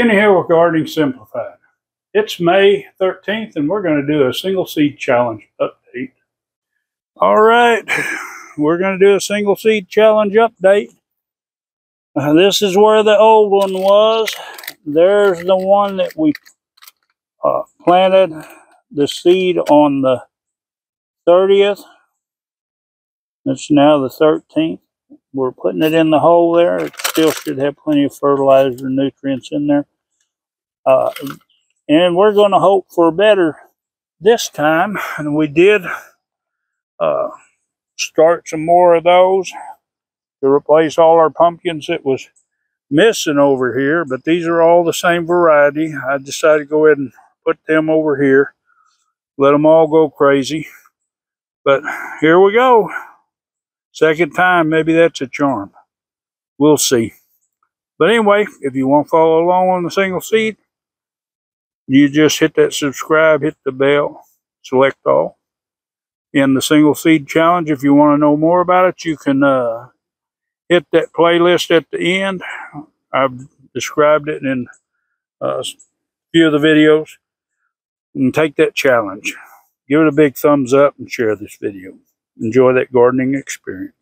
Kenny here with Gardening Simplified. It's May 13th and we're going to do a single seed challenge update. All right, we're going to do a single seed challenge update. This is where the old one was. There's the one that we planted the seed on the 30th. It's now the 13th. We're putting it in the hole there. It still should have plenty of fertilizer and nutrients in there. And we're going to hope for better this time. And we did start some more of those to replace all our pumpkins that was missing over here. But these are all the same variety. I decided to go ahead and put them over here. Let them all go crazy. But here we go. Second time, maybe that's a charm. We'll see. But anyway, if you want to follow along on the single seed, you just hit that subscribe, hit the bell, select all. In the single seed challenge, if you want to know more about it, you can hit that playlist at the end. I've described it in a few of the videos. And take that challenge. Give it a big thumbs up and share this video. Enjoy that gardening experience.